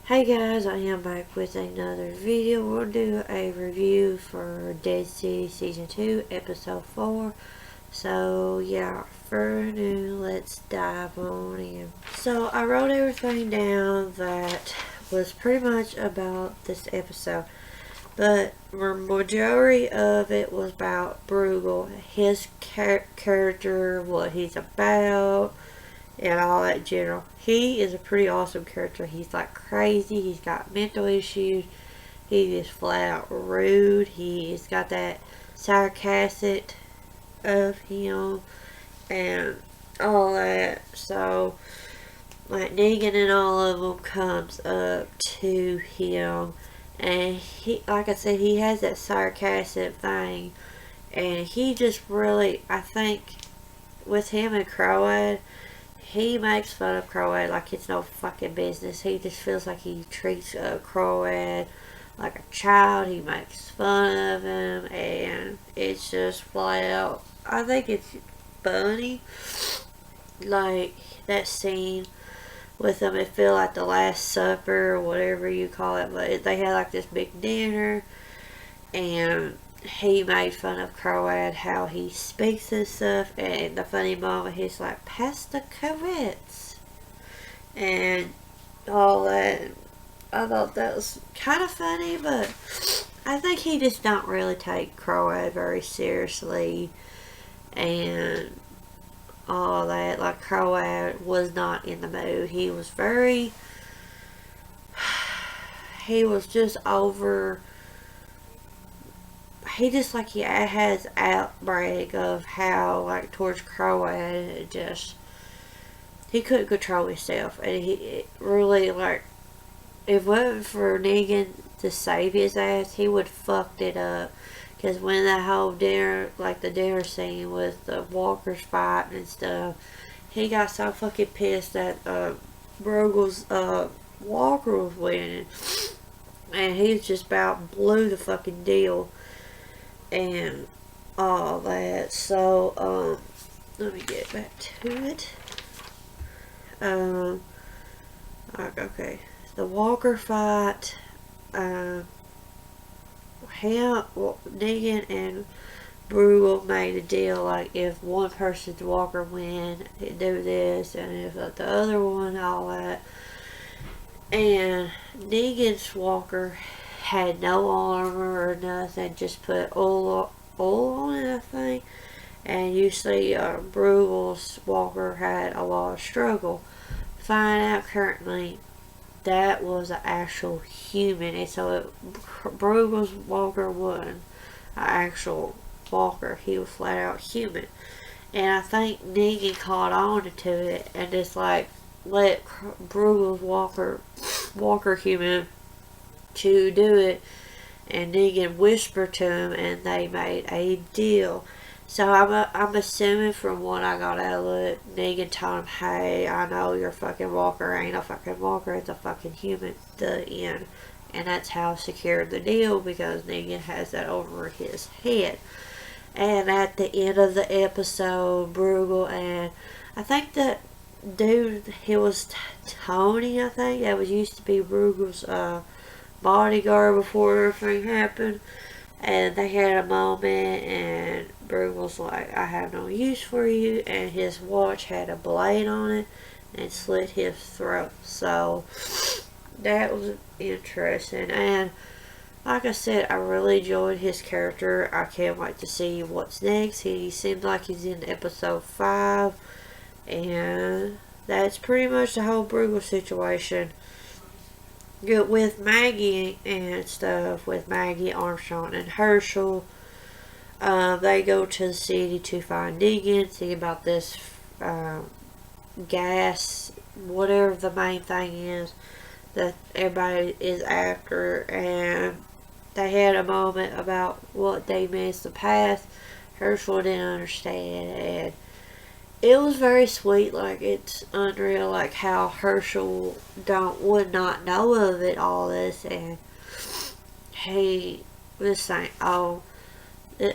Hey guys, I am back with another video. We'll do a review for Dead City Season 2, Episode 4. So yeah, for new, let's dive on in. So I wrote everything down that was pretty much about this episode. But the majority of it was about Bruegel, his character, what he's about, and all that general. He is a pretty awesome character. He's like crazy. He's got mental issues. He is flat out rude. He's got that sarcastic of him and all that. So like Negan and all of them comes up to him, and he, like I said, he has that sarcastic thing, and he just really, I think, with him and Croat, he makes fun of Croat like it's no fucking business. He just feels like he treats Croat like a child. He makes fun of him, and it's just flat out. I think it's funny, like that scene with them. It feel like the Last Supper, or whatever you call it. But they had like this big dinner, and he made fun of Croat, how he speaks and stuff, and the funny moment he's like, pass the carrots and all that. I thought that was kind of funny, but I think he just don't really take Croat very seriously and all that. Like, Croat was not in the mood. He was very, he was just over, he just like he has outbreak of how like towards Croat, it just, he couldn't control himself, and he really, like, if it wasn't for Negan to save his ass, he would fucked it up. Because when that whole dinner, like the dinner scene with the walkers fighting and stuff, he got so fucking pissed that Bruegel's walker was winning, and he just about blew the fucking deal and all that. So let me get back to it. Okay, the walker fight. Negan and Bruegel made a deal, like if one person's walker win, he'd do this, and if the other one, all that. And Negan's walker had no armor or nothing, just put oil on it, I think. And usually Bruegel's walker had a lot of struggle. Find out currently that was an actual human, and so Bruegel's walker wasn't an actual walker. He was flat out human, and I think Negan caught on to it and just like let Bruegel's walker human to do it, and Negan whispered to him, and they made a deal. So I'm assuming from what I got out of it, Negan told him, hey, I know your fucking walker ain't a fucking walker, it's a fucking human, the end. And that's how secured the deal, because Negan has that over his head. And at the end of the episode, Bruegel and I think that dude, he was Tony, I think, that was used to be Bruegel's bodyguard before everything happened. And they had a moment, and Bruegel's like, I have no use for you, and his watch had a blade on it and slit his throat. So that was interesting, and like I said, I really enjoyed his character. I can't wait to see what's next. He seems like he's in episode 5, and that's pretty much the whole Bruegel situation. With Maggie and stuff, with Maggie, Armstrong, and Herschel, they go to the city to find Negan, see about this gas, whatever the main thing is that everybody is after, and they had a moment about what they missed the past. Herschel didn't understand, and it was very sweet. Like, it's unreal, like how Herschel would not know of it, all this, and he was saying, oh,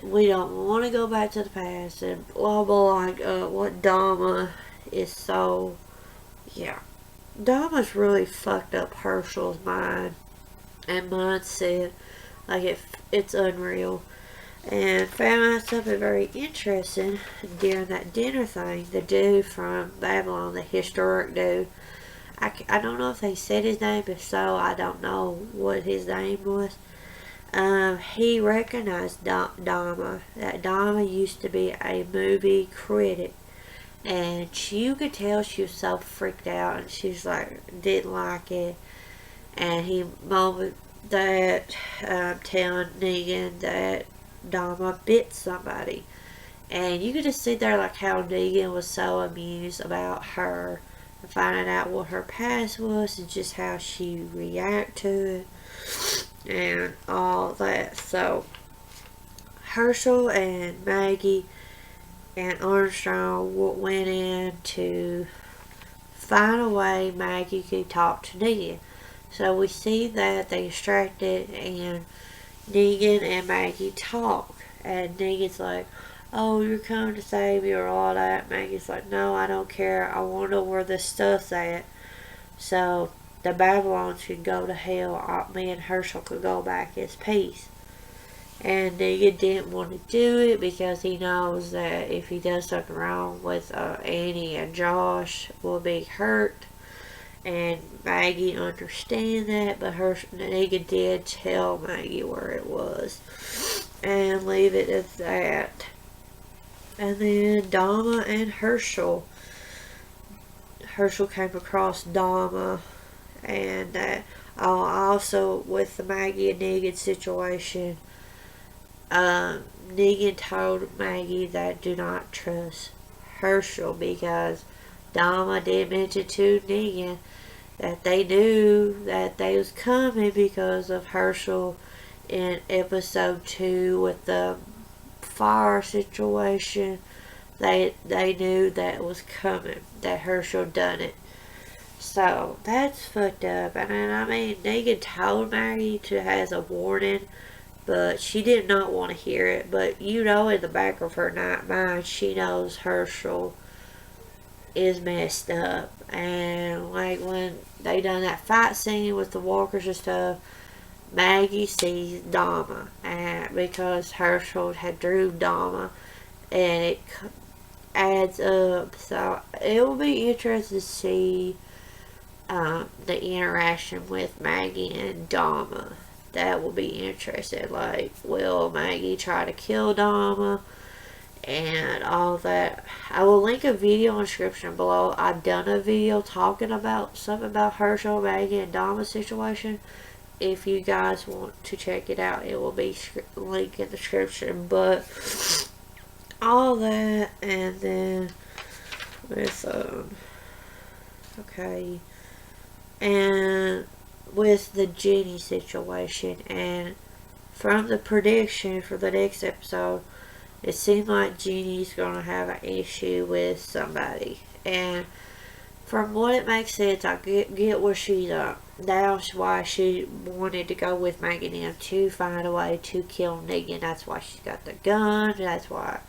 we don't want to go back to the past, and blah blah, like what Dama is. So yeah, Dama's really fucked up Herschel's mind and mindset. Like it's unreal. And found out something very interesting during that dinner thing. The dude from Babylon, the historic dude, I don't know if they said his name. If so, I don't know what his name was. He recognized Dama. That Dama used to be a movie critic. And you could tell she was so freaked out and she's like, didn't like it. And he moment that telling Negan that Dama bit somebody. And you could just see there like how Negan was so amused about her and finding out what her past was and just how she reacted to it and all that. So Herschel and Maggie and Armstrong went in to find a way Maggie could talk to Negan. So we see that they distracted and Negan and Maggie talk. And Negan's like, oh, you're coming to save me or all that. Maggie's like, no, I don't care. I want to know where this stuff's at. So the Babylons could go to hell. Me and Herschel could go back as peace. And Negan didn't want to do it because he knows that if he does something wrong with Annie and Josh, will be hurt. And Maggie understand that, but Negan did tell Maggie where it was. And leave it at that. And then Dama and Herschel. Herschel came across Dama. And also with the Maggie and Negan situation, Negan told Maggie that do not trust Herschel because Dama did mention to Negan that they knew that they was coming because of Herschel in episode 2 with the fire situation. They knew that was coming, that Herschel done it. So that's fucked up. And I mean, Negan told Maggie to has a warning, but she did not want to hear it. But you know, in the back of her mind, she knows Herschel is messed up. And like when they done that fight scene with the walkers and stuff, Maggie sees Dama, and because Herschel had drew Dama, and it adds up. So it will be interesting to see the interaction with Maggie and Dama. That will be interesting. Like, will Maggie try to kill Dama and all that? I will link a video in the description below. I've done a video talking about something about Herschel, Maggie, and Dama's situation. If you guys want to check it out, it will be linked in the description. But all that, and then with okay, and with the Jenny situation, and from the prediction for the next episode, it seemed like Jenny's gonna have an issue with somebody, and from what it makes sense, I get where she's that's why she wanted to go with Megan M to find a way to kill Negan. That's why she's got the gun. That's why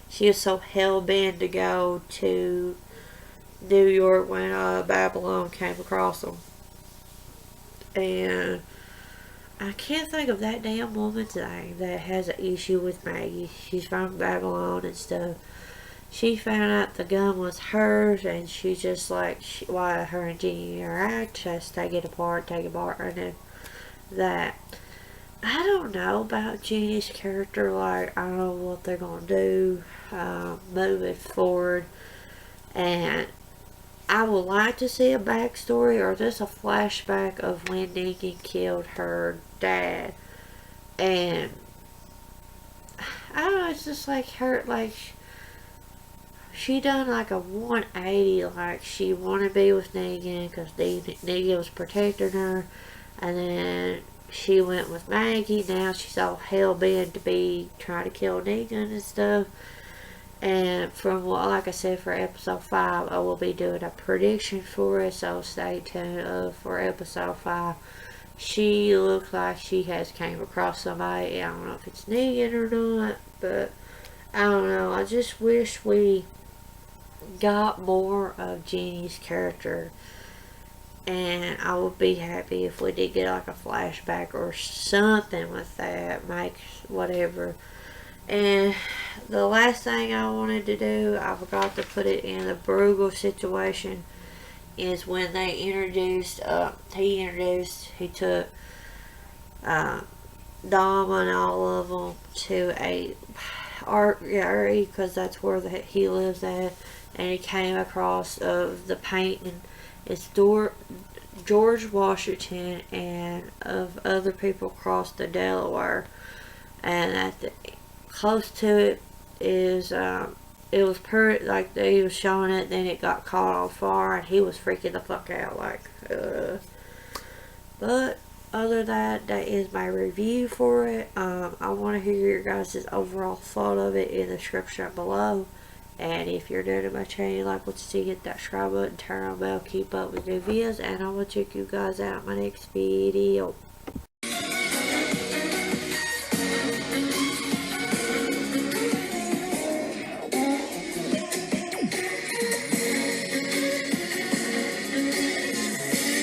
she was so hell-bent to go to New York when Babylon came across them. And I can't think of that damn woman's name that has an issue with Maggie. She's from Babylon and stuff. She found out the gun was hers, and she just like, why her and Jenny interact, just take it apart, and then that. I don't know about Jenny's character, like, I don't know what they're gonna do moving forward, and I would like to see a backstory or just a flashback of when Negan killed her dad, and I don't know, it's just like her, like, she done like a 180, like she wanted to be with Negan because Negan was protecting her, and then she went with Maggie. Now she's all hell-bent to be trying to kill Negan and stuff. And from what, like I said, for episode 5, I will be doing a prediction for it, so stay tuned for episode 5. She looks like she has came across somebody. I don't know if it's Negan or not, but I don't know. I just wish we got more of Jenny's character and I would be happy if we did get like a flashback or something with that, make whatever. And the last thing I wanted to do, I forgot to put it in the Bruegel situation, is when they introduced, he took uh, Dom and all of them to a art gallery, because that's where he lives at, and he came across of the painting. It's George Washington and of other people across the Delaware, and at the close to it is it was like he was showing it, then it got caught on fire, and he was freaking the fuck out, like but other than that, that is my review for it. I want to hear your guys' overall thought of it in the description below. And if you're new to my channel, like what you see, hit that subscribe button, turn on the bell, keep up with new videos, and I will check you guys out in my next video.